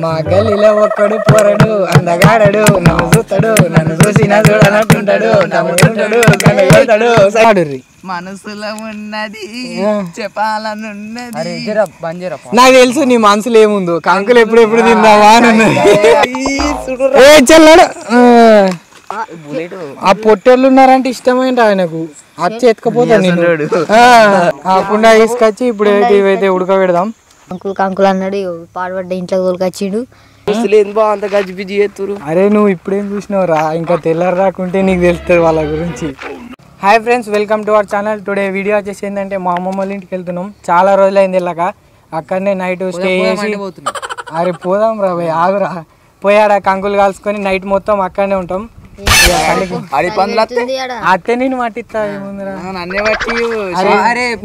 మా గల్లీలో ఒక్కడు పోరడు అందగాడడు నన్ను చూస్తాడు నన్ను చూసినా చూడనట్టుంటాడు మనసులో ఉన్నది చెప్పాలనున్నది. నాకు తెలుసు నీ మనసులో ఏముందో, కంకులు ఎప్పుడెప్పుడు తిందావా అని చెల్లాడు. ఆ పొట్టేళ్ళు ఉన్నారంటే ఇష్టమైంది ఆయనకు, అచ్చి ఎత్తుకపోతాను నేను. ఆ కుండా తీసుకొచ్చి ఇప్పుడు ఇవైతే ఉడకబెడదాం. కంకులు కంకులు అన్నాడు, పాడుపడ్డ ఇంట్లో తోలుకొచ్చిండు. అరే నువ్వు ఇప్పుడేం చూసినావు రా, ఇంకా తెల్లారు రాకుంటే నీకు తెలుస్తుంది వాళ్ళ గురించి. Hi friends, welcome to our channel. Today video వచ్చేసి ఏంటంటే మా అమ్మమ్మ వాళ్ళ ఇంటికి వెళ్తున్నాం. చాలా రోజులైంది వెళ్ళాక, అక్కడనే నైట్ స్టే చేసి అరే పోదాం రా భయ్, ఆగురా. పోయాడ కంకులు కాల్చుకొని నైట్ మొత్తం అక్కడనే ఉంటాం. అత్తే నేను మట్టిస్తా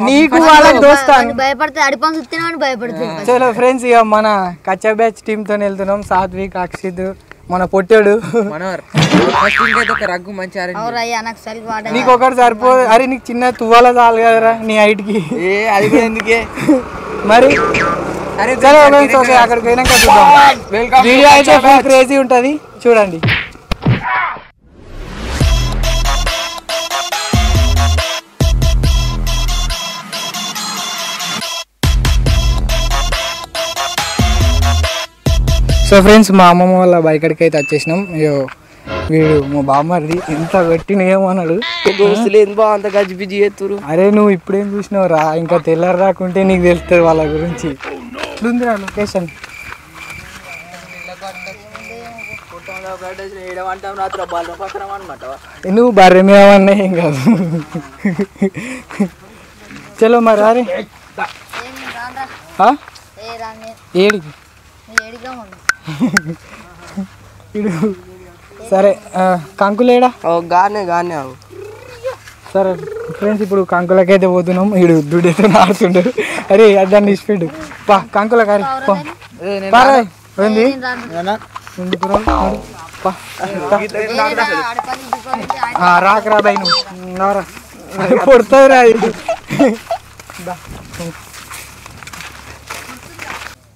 నీకు వాళ్ళకి దోస్తాను. చలో ఫ్రెండ్స్, ఇక మన కచ్చా బ్యాచ్ టీమ్ తో వెళ్తున్నాం. సాత్విక్, అక్షిత్, మన పొట్టాడు. నీకు ఒకటి సరిపోదు. అరే నీకు చిన్న తువ్వాల చాలు కదరా నీ హైట్ కి. మరి అక్కడికి పోయినాక చూద్దాం. వీడియో అయితే క్రేజీ ఉంటది, చూడండి. సో ఫ్రెండ్స్, మా అమ్మమ్మ వాళ్ళ బయకడికి అయితే వచ్చేసినాం. అయ్యో వీడు మా బామ్మది ఎంత పెట్టిన ఏమన్నాడు, అరే నువ్వు ఇప్పుడేం చూసినావు రా, ఇంకా తెల్లారు రాకుంటే నీకు తెలుస్తుంది వాళ్ళ గురించి. ఇట్లుందిరా లొకేషన్. నువ్వు బర్రె మేమన్నా ఏం కాదు. చలో మరి. అరే ఏడికి సరే, కంకులేడా? సరే ఫ్రెండ్స్, ఇప్పుడు కంకులకైతే పోతున్నాం. వీడు దుడ్డేతో ఆడుతుండు. అరే దాన్ని ఇచ్చిపెట్టు పా కంకుల కారి రాకరా బాయ్, నువ్వు పొడుతుంది రా.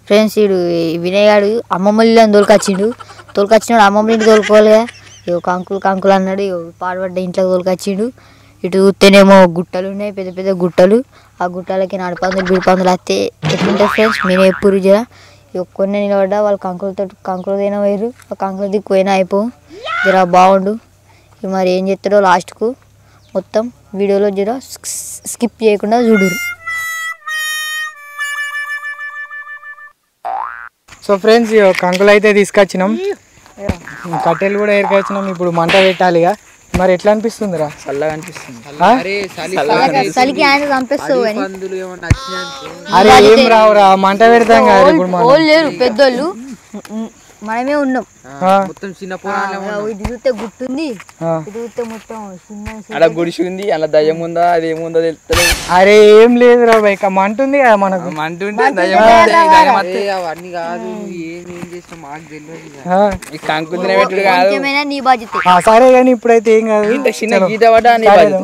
ఫ్రెండ్స్, వీడు వినయ్ గాడు అమ్మమ్మ ఇల్లు తోలుకొచ్చినాడు. అమ్మమ్మ ఇంటికి తోలుకోవాలిగా. ఇగో కంకులు కంకులు అన్నాడు, పాడుపడ్డ ఇంట్లో తోలుకొచ్చిండు. ఇటు చూస్తేనేమో గుట్టలు ఉన్నాయి, పెద్ద పెద్ద గుట్టలు. ఆ గుట్టలకి నడపందులు బిడిపందులు వస్తే ఎట్లుంటాయి ఫ్రెండ్స్, నేను ఎప్పుడు జర కొన్ని నిలబడ్డా వాళ్ళు కంకులు తిన పోయారు. ఆ కంకులు దిక్కు పోయినా అయిపో జర బాగుండు. ఇక మరి ఏం చెప్తాడో లాస్ట్కు మొత్తం వీడియోలో జర స్కిప్ చేయకుండా చూడురు. సో ఫ్రెండ్స్, కంకులు అయితే తీసుకొచ్చినాం, కట్టెలు కూడా ఏరుకొచ్చినాం. ఇప్పుడు మంట పెట్టాలిగా. మరి ఎట్లా అనిపిస్తుంది రా? చల్లగా అనిపిస్తుంది. అరే ఏం రావురా, మంట పెడతాం కదా ఇప్పుడు. పెద్దోళ్ళు మనమే ఉన్నాం. మొత్తం చిన్న ఇది చూస్తే గుట్టుంది, ఇది చూస్తే మొత్తం అలా గుడిసి ఉంది. అలా దయ్యం ఉందా అది ఏముందో తెలుస్తుంది. అరే ఏం లేదు రా బైక్, మంట ఉంది కదా మనకు. మంట ఉంటే అవన్నీ కాదు, ఏం చేసినా మాకు తెలియదు. ఈ కంకులు తినబెట్టుడు కాదు, నీ బాధ్యత. సరే కానీ ఇప్పుడైతే ఏం కాదు. ఇంత చిన్న గీత పడ్డా నీ బాధ్యత.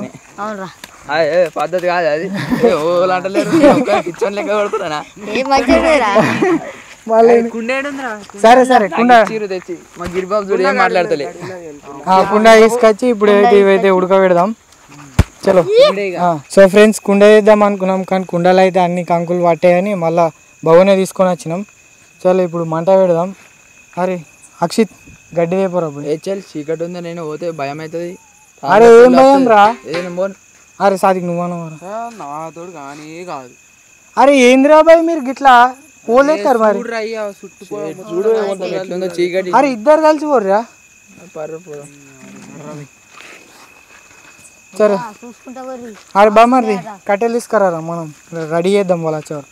పద్ధతి కాదు అది. అంటలేరు కిచెన్ లెక్క కొడుతున్నా. సరే సరే, కుండా తెచ్చి మా గిరిబాబు చూడు ఏం మాట్లాడతలే. కుండా తీసుకొచ్చి ఇప్పుడు ఇవైతే ఉడకబెడదాం. చలో. సో ఫ్రెండ్స్, కుండ వేద్దాం అనుకున్నాం, కానీ కుండలు అయితే అన్ని కంకులు పట్టాయని మళ్ళీ బౌనే తీసుకొని వచ్చినాం. చలో ఇప్పుడు మంట పెడదాం. అరే అక్షిత్, గడ్డి వేపరా. చీకటి ఉందా, నేను పోతే భయం అవుతుంది. అరే ఏం భయం రా. అరే సాదిక్ నువ్వు నాతోడు కానీ కాదు. అరే ఏందిరా బాయ్ మీరు గిట్లా పోలేస్తారు మరి. అరే ఇద్దరు కలిసి పోర్రా. సరే అరే బామ్మది కట్టెలు తీసుకురా, మనం రెడీ చేద్దాం వాళ్ళ వచ్చేవారు.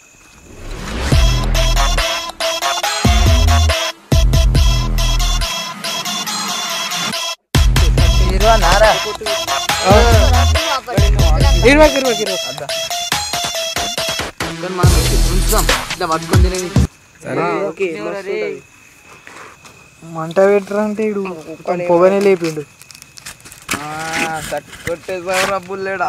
మంట పెట్టరా అంటే ఇడు పొగనే లేపిండు. రబ్బులేడా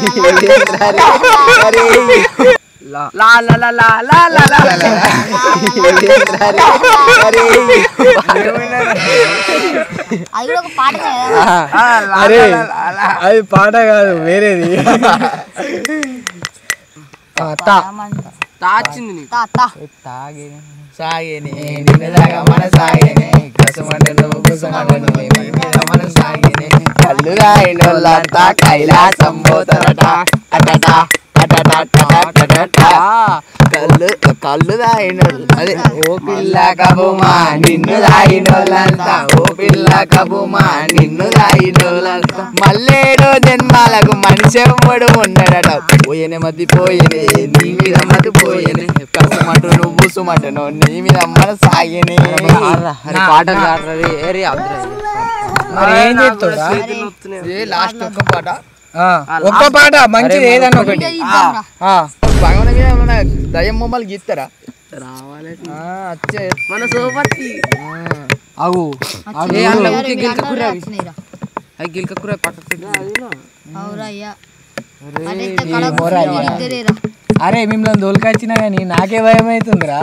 లా లా లా లా లా లా లా లా అది కూడా ఒక పాట అరే అది పాట కాదు వేరేది. తాచింది నీకు. సాగేనే నిన్నదాగా మన సాగేనే కసమంటను కుసమంటను మన సాగేనే కళ్ళు రాయినోళ్ళంతా కైలాసం పోతారట అటట కళ్ళు తాగినోళ్ళు అదే ఓ పిల్ల కబుమా నిన్ను తాగినోళ్ళంతా ఓ పిల్ల కబుమా నిన్ను తాగినోళ్ళంతా మల్లేడో జన్మాలకు మనిషి ఎవ్వడు ఉండడట పోయేనే మధ్య పోయేనే నీ మీద మధ్య పోయేనే కసమటు నువ్వు సుమటను నీ మీద మన సాగేనే పాటలు మరి ఏం చెప్తావురా? లాస్ట్ ఒక్క పాట ఒక్క పాట మంచిది ఏదన్నా ఒకటి. భగవాన్ మీద ఏమన్నా దయ్యం బొమ్మలు గీస్తారా? మన సోపతి అవు గిల్కూర పక్కన అరే మిమ్మల్ని దొలికొచ్చినా కానీ నాకే భయం అవుతుందిరా.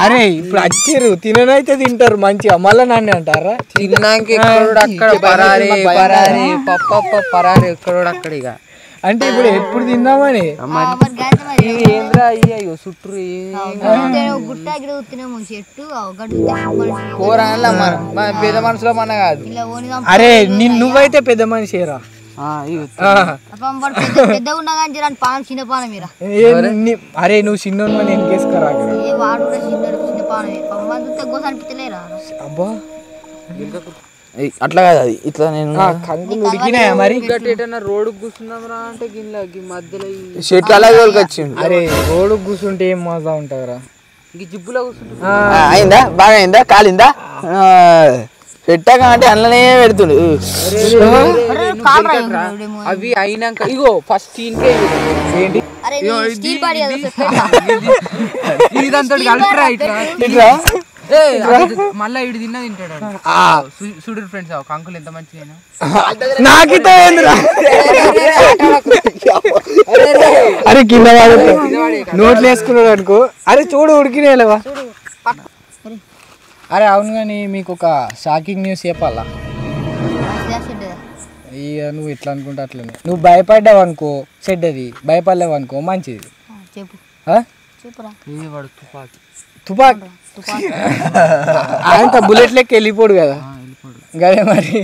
అరే ఇప్పుడు వచ్చారు తిననైతే తింటారు మంచిగా మళ్ళీ నన్ను అంటారా? తిన్నాక ఎక్కడోడు అక్కడ పరారి పరారి పప్ప పరారి ఎక్కడోడు అక్కడ. ఇక అంటే ఇప్పుడు ఎప్పుడు తిందామని ఏంద్రా అయ్యో చుట్టూ కూర మన పెద్ద మనుషులో మన కాదు. అరే నువ్వైతే పెద్ద మనిషిరా. పెద్ద ఉన్నా కానీ పానం చిన్న పానం మీరా. అరే నువ్వు చిన్నోడు నేను కేసుకురా. వాడు కూడా చిన్న పానమే గోస అనిపించలేరా? అబ్బా అట్లా కాదు అది ఇట్లా నేను కంకులు ఉడికినాయా మరి? రోడ్డు కూర్చున్నాం రా అంటే గిన్నె మధ్యలో చెట్లు అలాగే వచ్చిండు. అరే రోడ్డు కూర్చుంటే ఏం మజా ఉంటుందిరా. ఇంక జిబ్బులో కూర్చుంటా. అయిందా బాగా అయిందా కాలిందా పెట్టాక అంటే అందులోనే పెడుతుండు. అవి అయినాక ఇగో ఫస్ట్ సీన్కే ఏంటి ఇదంతా కలుపురా ఇట్లా మళ్ళా ఇటు తిన్నా తింటాడు చూడు ఫ్రెండ్స్ కంకులు ఎంత మంచిగా నాకితో అరే కింద వాడు నోట్లు వేసుకున్నాడు అనుకో. అరే చూడు ఉడికినేలేవా. అరే అవును కానీ మీకు ఒక షాకింగ్ న్యూస్ చెప్పాలా? ఇక నువ్వు ఎట్లా అనుకుంటా అట్లనే. నువ్వు భయపడ్డావు అనుకో చెడ్డది, భయపడలేవు అనుకో మంచిది. తుపాకి అంత బుల్లెట్ లెక్క వెళ్ళిపోడు కదా గదే మరి.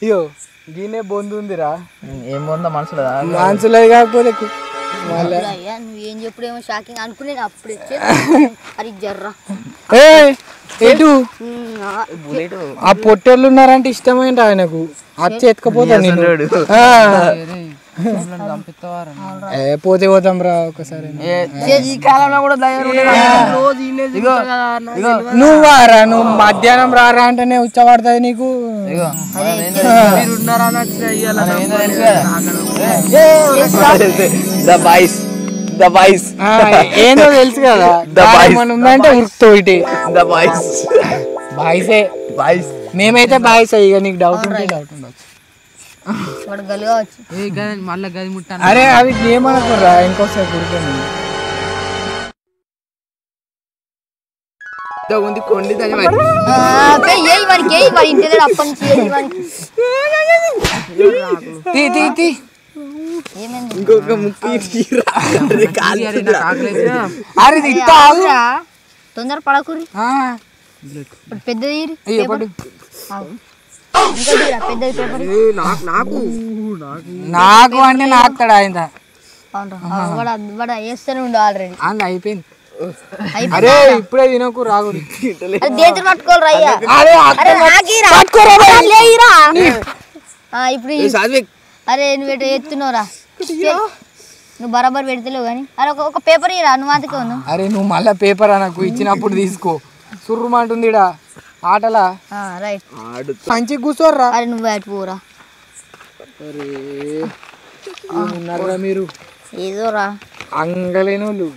అయ్యో దీనే బొందు ఉందిరా. ఏం బొందా మనసులది కాకపోతే నువ్వేం చెప్పుడేమో షాకింగ్ అనుకునే అప్పుడు అది జర్రా ఎటు ఆ పొట్టేళ్ళు ఉన్నారంటే ఇష్టమైన ఆయనకు అచ్చి ఎత్తుకపోతాను నేను. పోతే పోతాం రా ఒకసారి. ఈ కాలంలో కూడా నువ్వారా నువ్వు మధ్యాహ్నం రారా అంటేనే ఉచ్చబడుతుంది నీకు. ఏందో తెలుసు కదా ఉందంటే ఉరుకుతోటి బాయ్సే. మేమైతే బాయ్స్ ఇక నీకు డౌట్ ఉంటే డౌట్ ఉండొచ్చు. మళ్ళీ గది ముట్టాను. అరే అవి ఏమనుకోరా ఇంకోసేపు ఉడుకుని కొండి ఇంకొక ముక్కు తొందర పడకూరి పెద్దది నాకు అంటే నాకుతాడు ఆయన వేస్తూనే ఉండు ఆల్రెడీ అంత అయిపోయింది. అరే ఇప్పుడే తినకు రాగురి ఇప్పుడు అరే నువ్వు ఎటు ఎత్తున్నావురా నువ్వు బరాబర్ పెడతలేవు కానీ అరే ఒక పేపర్ ఇరా నువ్వు అందుకో. అరే నువ్వు మళ్ళా పేపర్ నాకు ఇచ్చినప్పుడు తీసుకో. సుర్రుమంటుంది ఇడా ఆటలా రైట్ మంచి కూర్చోర్రా. అరే నువ్వు అటు పోరా. ఉన్నారా మీరు ఏదోరా అంగలేనోళ్ళు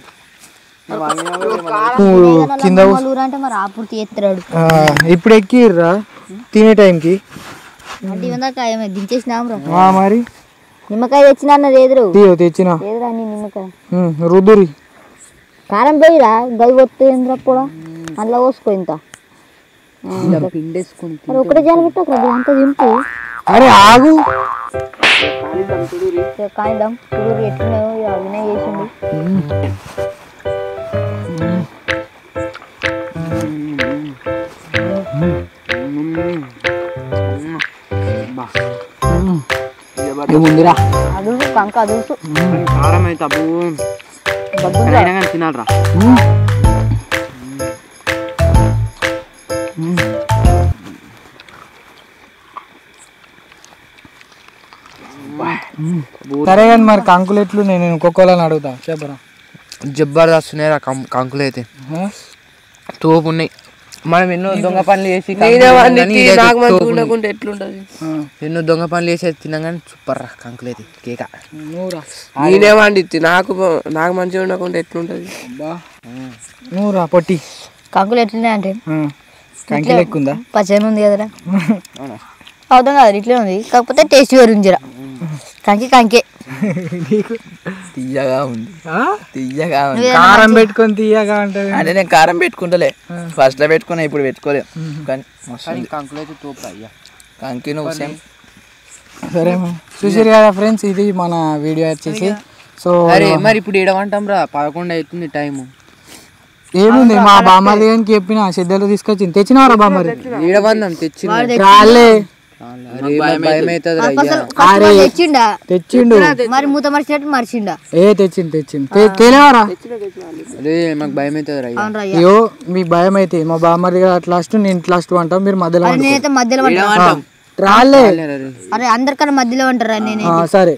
కింద అంటే మరి ఆపూర్తి ఎత్తాడు. ఇప్పుడు ఎక్కిర్రా తినే టైంకి దించేసినాం రా మరి నిమ్మకాయ తెచ్చినా అన్నది ఎదురు తెచ్చిన ఎదురా నీ నిమ్మకాయ రుదురి కారం పోయిరా గది వస్తుంది కూడా అందులో పోసుకో ఇంత పిండేసుకుని మరి ఒకటే జాలి పెట్టకు అంత దింపు అరే ఆగు కాయిద్దాం చూడు ఎట్లున్నాయో వినయ్ చేసిండు ముందురా అదుసు కంక అదుసు కారం అయితే అబ్బు తినాలరా సరే కానీ మరి కంకులు ఎట్లు నేను ఇంకొకళ్ళని అడుగుతా చెప్పరా జబర్దస్త్ ఉన్నాయి కంకులు అయితే తోపు ఉన్నాయి మనం ఎన్నో దొంగ పనులు చేసి ఎన్నో దొంగ పనులు చేసి తిన్నాం కానీ సూపర్ రా కంకులు అయితే కేక నేనేమండి నాకు మంచిగా ఉండకుండా ఎట్లుంటది నువ్వు రా పొట్టి కంకులు ఎట్లున్నాయి అంటే కంకి లెక్కుందా పచ్చని ఉంది కదరా అవుతాం కదా ఇట్లే ఉంది కాకపోతే టేస్ట్ వేరు ఉందిరా కంకే తీయగా ఉంది తీయగా ఉంది కారం పెట్టుకొని తీయగా ఉంటది అంటే నేను కారం పెట్టుకుంటలే ఫస్ట్ లో పెట్టుకున్నా ఇప్పుడు పెట్టుకోలే కానీ కంకులు అయితే తోపు అయ్యా కంకి నువ్వు సేమ్ సరే చూసారు కదా ఫ్రెండ్స్ ఇది మన వీడియో వచ్చేసి సో అరే మరి ఇప్పుడు ఏడవంటాం రా 11 అవుతుంది టైము ఏముంది మా బామ్మది అని చెప్పిన సిద్ధలు తీసుకొచ్చింది తెచ్చినవరా బామ్మది ఏడవందం తెచ్చింది రాలే భయం అవుతుంది తెచ్చిండా తెచ్చిండు మరి మూత మర్చినట్టు మర్చిండా తెచ్చిండు తేలేవరా అరే మాకు భయం అవుతుంది రా అయ్యో మీ భయం అయితే మా బామ్మది అట్లా నేను లాస్ట్ అంటాం మీరు మధ్యలో నేనైతే మధ్యలో అంటాను రాలే అరే అందరికన్నా మధ్యలో అంటారా నేను సరే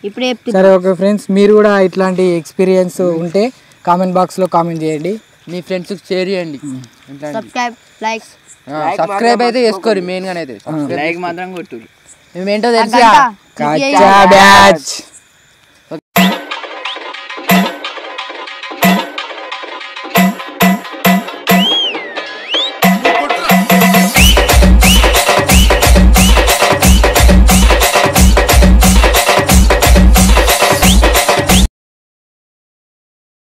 ఇప్పుడే సరే ఓకే ఫ్రెండ్స్ మీరు కూడా ఇట్లాంటి ఎక్స్పీరియన్స్ ఉంటే కామెంట్ బాక్స్ లో కామెంట్ చేయండి మీ ఫ్రెండ్స్ షేర్ చేయండి సబ్స్క్రైబ్ అయితే చేసుకోరు మెయిన్ గానే అయితే లైక్ మాత్రం కొట్టు మేమేంటో తెలుసు కాచా బ్యాచ్